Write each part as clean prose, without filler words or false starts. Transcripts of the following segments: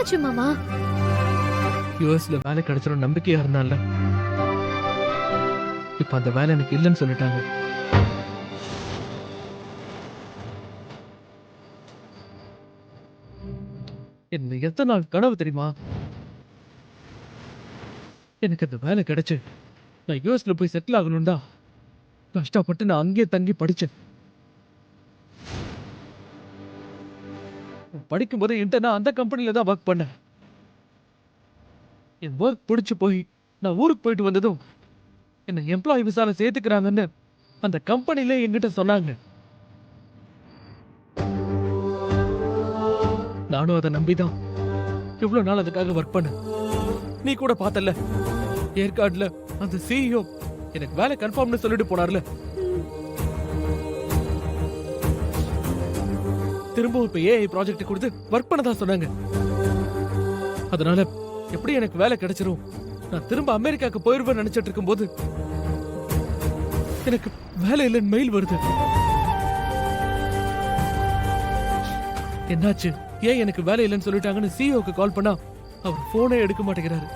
என்னாச்சு மாமா? யூஎஸ்ல வேலை கிடைச்சிடும் நம்பிக்கையா இருந்தான்ல, இப்ப அந்த வேலை எனக்கு இல்லைன்னு சொல்லிட்டாங்க. என்ன எத்தனை நாள் கனவு தெரியுமா? எனக்கு அந்த வேலை கிடைச்சு நான் யூஎஸ்ல போய் செட்டில் ஆகணும்டா கஷ்டப்பட்டு நான் அங்கேயே தங்கி படிச்சேன். படிக்கும் போது இன்டர்னா அந்த கம்பெனில தான் ஒர்க் பண்ணேன். என் ஒர்க் பிடிச்சு போய் நான் ஊருக்கு போயிட்டு வந்ததும் என்ன எம்ப்ளாயி விசால சேர்த்துக்கிறாங்கன்னு அந்த கம்பெனிலே என்கிட்ட சொன்னாங்க. நானும் அதை நம்பிதான் இவ்வளவு நாள் அதுக்காக ஒர்க் பண்ணேன். நீ கூட பார்த்தல, ஏற்காடுல அந்த சிஇஓ எனக்கு வேலை கன்ஃபார்ம்னு சொல்லிட்டு போனார்ல, திரும்ப இப்ப ஏஐ ப்ராஜெக்ட் கொடுத்து ஒர்க் பண்ணதா சொன்னாங்க. அதனால எப்படி எனக்கு வேலை கிடைச்சிரும், நான் திரும்ப அமெரிக்காக்கு போயிருவேன் நினைச்சிட்டு இருக்கும்போது எனக்கு வேலை இல்லைன்னு மெயில் வருது. என்னாச்சு, ஏன் எனக்கு வேலை இல்லைன்னு சொல்லிட்டாங்கன்னு சிஇஓக்கு கால் பண்ணா அவர் போனே எடுக்க மாட்டேங்கிறாரு.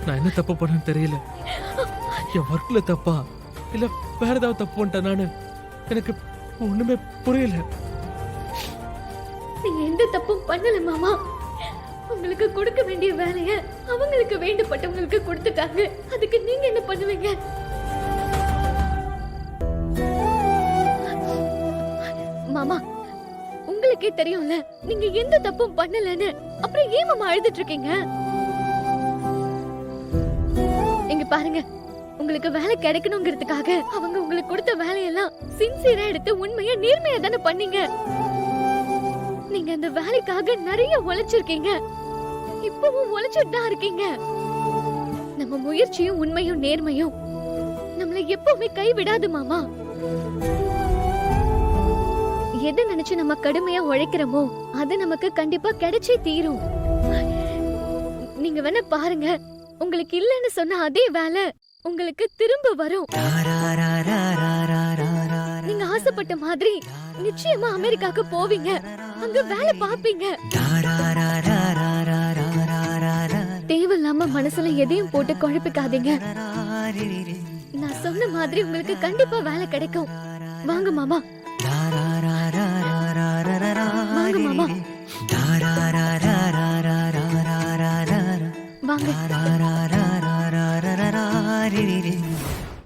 நான் என்ன தப்பு பண்ணேன்னு தெரியல. என் ஒர்க்ல தப்பா இல்ல வேற ஏதாவது தப்பு பண்ணிட்டேன் நானு, எனக்கு ஒண்ணுமே புரியல. நீங்க எந்த தப்பும் பண்ணல மாமா. உங்களுக்கு கொடுக்க வேண்டிய வேலைய அவங்களுக்கு வேண்டப்பட்டவங்களுக்கு கொடுத்துட்டாங்க. அதுக்கு நீங்க என்ன பண்ணுவீங்க? மாமா, உங்களுக்கே தெரியும்ல நீங்க எந்த தப்பும் பண்ணலன்னு. அப்புறம் ஏன் மாமா அழுதுட்டு இருக்கீங்க? இங்க பாருங்க, உங்களுக்கு வேலை கிடைக்கணுங்கிறதுக்காக அவங்க உங்களுக்கு கொடுத்த வேலையெல்லாம் சின்சியரா எடுத்து உண்மையா நேர்மையா தானே பண்ணீங்க. நீங்க அந்த வேலைக்காக நிறைய உழைச்சிருக்கீங்க, இப்பவும் உழைச்சிட்டு தான் இருக்கீங்க. நம்ம முயற்சியும் உண்மையும் நேர்மையும் நம்மள எப்பவுமே கைவிடாது மாமா. எதை நினைச்சு நம்ம கடுமையா உழைக்கிறோமோ அது நமக்கு கண்டிப்பா கிடைச்சே தீரும். நீங்க வேணா பாருங்க, உங்களுக்கு இல்லைன்னு சொன்ன அதே வேலை உங்களுக்கு திரும்ப வரும். நீங்க ஆசைப்பட்ட மாதிரி நிச்சயமா அமெரிக்காக்கு போவீங்க, அங்க வேலை பாப்பீங்க. தேவையில்லாம மனசுல எதையும் போட்டு குழப்பிக்காதீங்க. நான் சொன்ன மாதிரி உங்களுக்கு கண்டிப்பா வேலை கிடைக்கும். வாங்க மாமா, வாங்க மாமா, வாங்க.